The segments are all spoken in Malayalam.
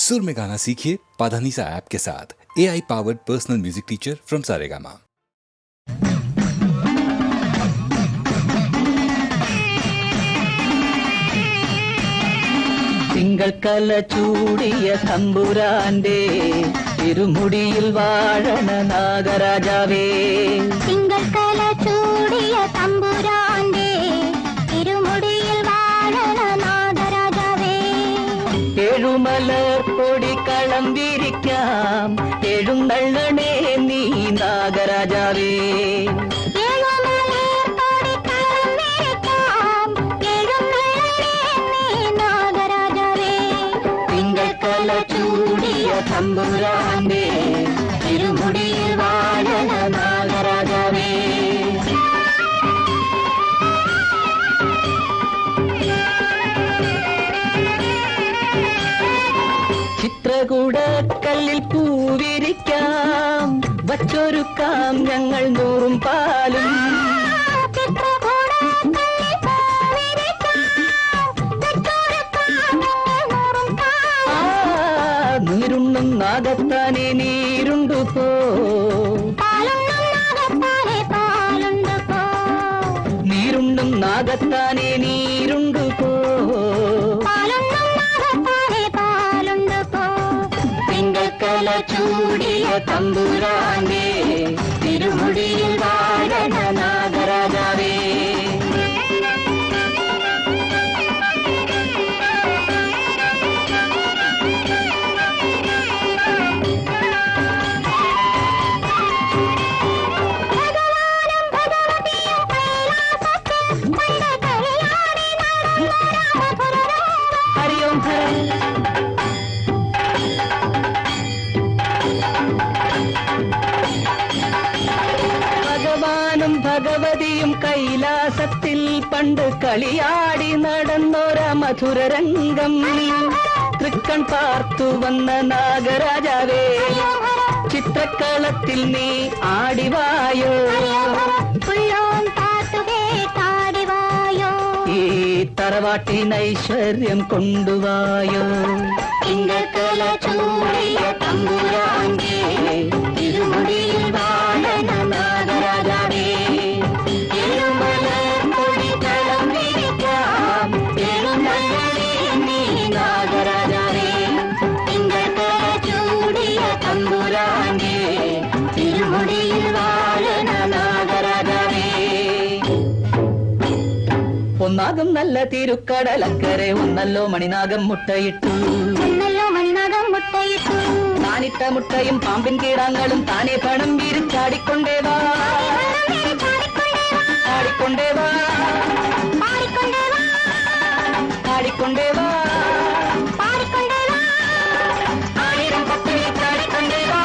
सुर में गाना सीखिए पाधानीसा ऐप के साथ। AI powered personal music teacher from Saregama. തിങ്കൾ കല ചൂടിയ തമ്പുരാന്റെ തിരുമുടിയിൽ വാഴണ നാഗരാജാവേ. തിങ്കൾ കല ചൂടിയ തമ്പുരാന്റെ തിരുമുടിയിൽ വാഴണ നാഗരാജാവേ. ഏഴുമലർ പൊടിക്കളം വിരിക്കാം എഴുന്നള്ളണേ നീ നാഗരാജാവേ. ചൂടിയ തമ്പുരാന്റെ തിരുമുടിയിൽ വാഴണ നാഗരാജാവേ. ചിത്രകൂടക്കല്ലിൽ പൂവിരിക്കാം വച്ചൊരുക്കാം ഞങ്ങൾ നൂറും പാലും. നീരുണ്ണും നാഗത്താനെ നീരുണ്ടു പോ. നീരുണ്ണും നാഗത്താനെ നീരുണ്ടു പോ. തിങ്കക്കല ചൂടിയ തമ്പുരാന്റെ തിരുമുടിയിൽ വാഴണ നാഗരാജാവേ. ഭഗവാനും ഭഗവതിയും കൈലാസത്തിൽ പണ്ട് കളിയാടി നടന്നൊര മധുരരംഗം തൃക്കൺ പാർത്തു വന്ന നാഗരാജാവേ. ചിത്രക്കളത്തിൽ നീ ആടിവായോ, ഈ തറവാട്ടിനൈശ്വര്യം കൊണ്ടുവായോ. തിങ്കക്കല ചൂടിയ തമ്പുരാന്റെ തിരുമുടിയിൽ വാഴണ നാഗരാജാവേ. എഴുമലർ പൊടിക്കളം വിരിക്കാം എഴുന്നള്ളണേ നീ നാഗരാജാവേ. തിങ്കക്കല ചൂടിയ തമ്പുരാന്റെ തിരുമുടിയിൽ വാഴണ നാഗരാജാവേ. ഒന്നാകും നല്ല തിരുക്കടലക്കരെ ഒന്നല്ലോ മണിനാഗം മുട്ടയിട്ടു. താനിട്ട മുട്ടയും പാമ്പിൻ കീടാങ്ങളും താനെ പണം വീരിച്ചാടിക്കൊണ്ടേവാ. ആടിക്കൊണ്ടേവാ ആടിക്കൊണ്ടേവാ. ആയിരം പത്തിനെ ചാടിക്കൊണ്ടേവാ.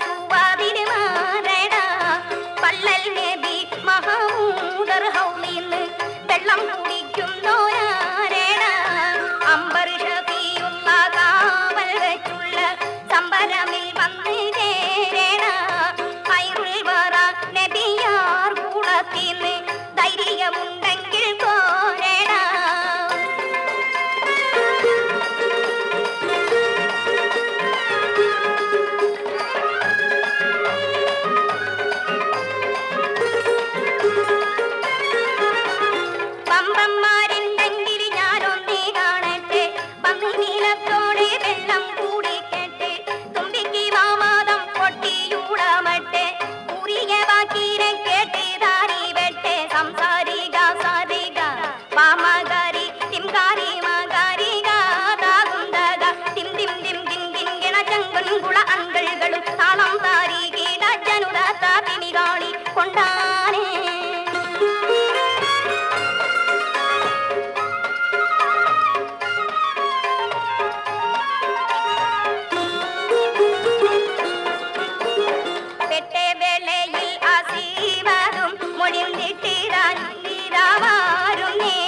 സുവാതിന് മാറണ പള്ളൽ നബി മഹമൂദർ ഹൗലിന്ന് വെള്ളം കുടിക്കുന്നോരാരേണ അംബർ ഷഫിയുള്ള കാവൽ വെച്ചുള്ള സംബരമിൽ വന്ന് ചേരണ ഖൈറുൽ വറ നബിയാർ കൂടത്തിന്ന് ധൈര്യമുണ്ടെങ്കിൽ പോരേണ പമ്പന്മാരുണ്ടെങ്കിൽ ഞാനൊന്നേ കാണട്ടെ പന്നി നീലത്തോടെ വെള്ളം കൂടിക്കട്ടെ തുമ്പിക്ക് മാമാദം പൊട്ടിയൂടമട്ടെ കുറിയ ബാക്കീനെ കേട്ട് താരി വെട്ടെ സംസാരിക സാരിക പാമകാരി തിംകാരി മകാരിക താകുന്തക തിം തിം തിം തിം തിം ഗിണചങ്കുൻകുള അങ്കളുകളും താളം താരി കീടജനുത താപിനികാളി കൊണ്ടാനേ വെട്ടവേളയിൽ ആസീവതും മൊഴിഞ്ഞിട്ടിരാവാരുന്നേ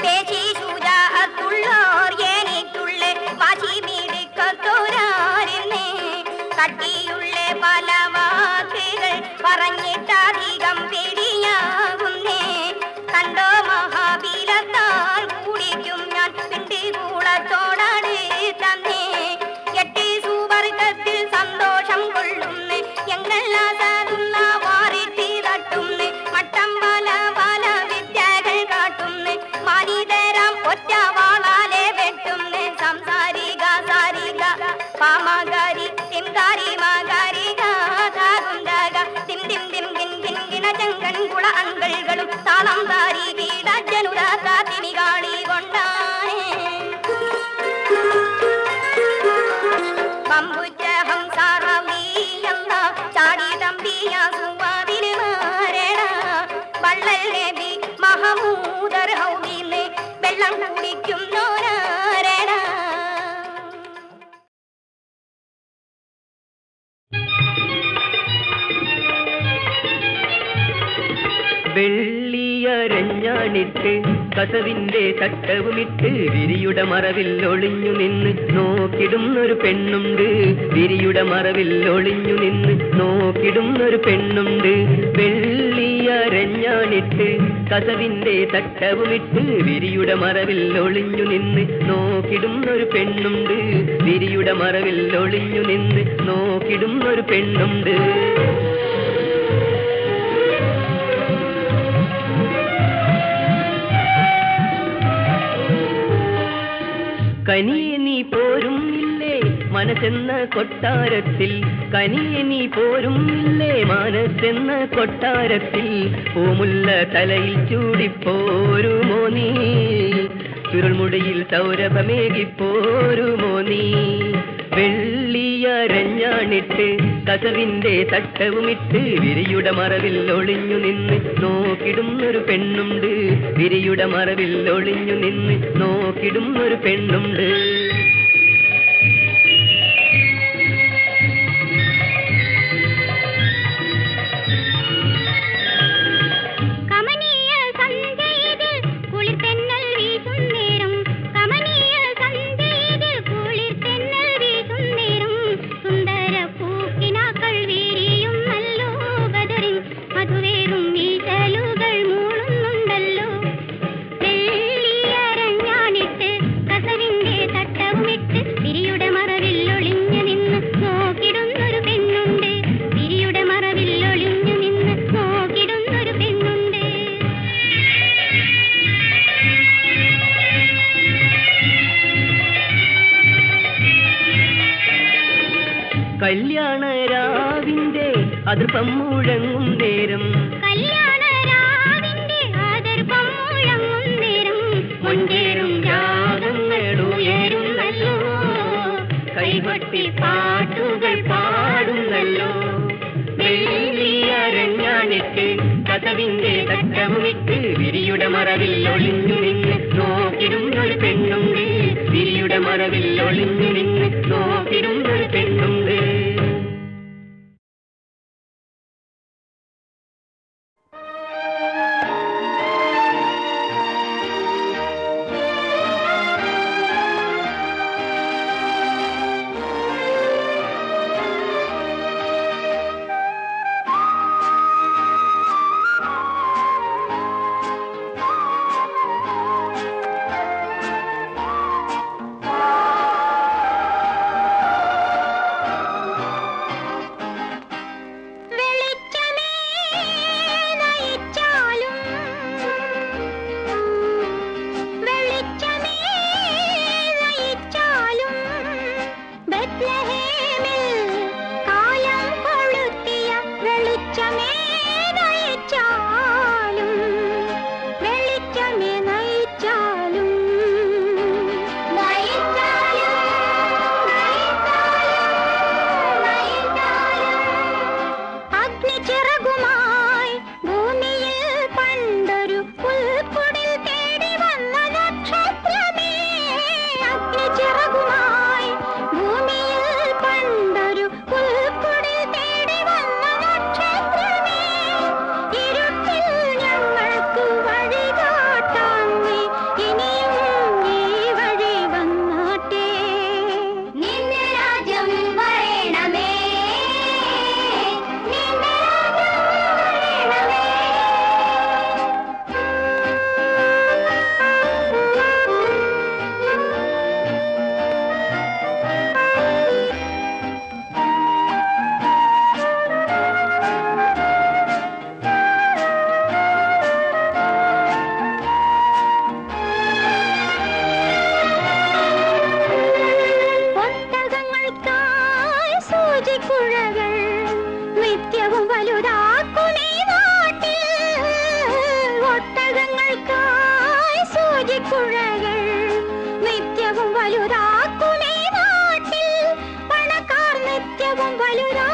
പേശി ശുചാത്തുള്ളോർ എനിക്കുള്ള വാശി മിടുക്കത്തോരാരുന്നേ കട്ടിയുള്ള പല വാക്കുകൾ പറഞ്ഞിട്ടധികം പിടിയാകുന്നേ കണ്ടോ മഹാബീലത്താൽ കൂടിക്കും ഞാൻ പിണ്ടികൂളത്തോടാട് തന്നേ എട്ട് സുവർഗത്തിൽ സന്തോഷം കൊള്ളുന്നേ എങ്ങല്ലാതുള്ള വാറിട്ട് തട്ടുന്നേ മട്ടം പല പല വിദ്യകൾ കാട്ടുന്നേ മാനിതരാം ഒറ്റ വാളാലെ വെട്ടുന്നേ സംസാരിക സാരിക പാമകാരി തിംകാരി മകാരിക താകുന്തക തിം തിം തിം ഗിൻ ഗിൻ ഗിണചങ്കൻ കുള അങ്കളുകളും താളം താരി കീടജനുത താതിനികാളി കൊണ്ടാനേ പമ്പുറ്റ ഹംസാറവിയെന്ന ചാടി തമ്പിയ സുവാതിന് മാറണ പള്ളൽ നബി മഹമൂദർ ഹൗലിന്ന് വെള്ളം കുടിക്കുന്നോരാരണ വെള്ളിയരഞ്ഞാണിട്ട് കസവിന്റെ തട്ടവുമിട്ട് വിരിയുടെ മറവിൽ ഒളിഞ്ഞു നിന്ന് നോക്കിടുന്നൊരു പെണ്ണുണ്ട് വിരിയുടെ മറവിൽ ഒളിഞ്ഞു നിന്ന് നോക്കിടുന്നൊരു പെണ്ണുണ്ട് വെള്ളിയരഞ്ഞാണിട്ട് കസവിന്റെ തട്ടവുമിട്ട് വിരിയുടെ മറവിൽ ഒളിഞ്ഞു നിന്ന് നോക്കിടുന്നൊരു പെണ്ണുണ്ട് വിരിയുടെ മറവിൽ ഒളിഞ്ഞു നിന്ന് നോക്കിടുന്നൊരു പെണ്ണുണ്ട് കനിയെ നീ പോരും ഇല്ലേ മനസ്സെന്ന കൊട്ടാരത്തിൽ കനിയെ നീ പോരും ഇല്ലേ മനസ്സെന്ന കൊട്ടാരത്തിൽ പൂമുല്ല തലയിൽ ചൂടിപ്പോരുമോ നീ ചുരുൾമുടിയിൽ സൗരഭമേകിപ്പോരുമോ നീ വെള്ളിയരഞ്ഞാണിട്ട് കസവിന്റെ തട്ടവുമിട്ട് വിരിയുടെ മറവിൽ ഒളിഞ്ഞു നിന്ന് നോക്കിടുന്നൊരു പെണ്ണുണ്ട് വിരിയുടെ മറവിൽ ഒളിഞ്ഞു നിന്ന് നോക്കിടുന്നൊരു പെണ്ണുണ്ട് കല്യാണരാവിന്റെ അതിർപ്പം മുഴങ്ങും നേരം മുൻകേറും രാഗങ്ങളുയരുന്നല്ലോ കൈകൊട്ടി പാട്ടുകൾ പാടുന്നല്ലോ വെള്ളിയരഞ്ഞാണിട്ട് കസവിന്റെ തട്ടമുമിട്ട് വിരിയുടെ മറവിൽ ഒളിഞ്ഞു നിന്ന് നോക്കിടുന്നൊരു പെണ്ണുണ്ട് വിരിയുടെ മറവിൽ ഒളിഞ്ഞു നിന്ന് നോക്കിടുന്നൊരു പെണ്ണുണ്ട് സൂചിക്കുഴകൾ നിത്യവും വലുതാക്കുമീ നാട്ടിൽ. ഒട്ടകങ്ങൾക്കായി സൂചിക്കുഴകൾ നിത്യവും വലുതാക്കുമീ നാട്ടിൽ. പണക്കാർ നിത്യവും വലുതാ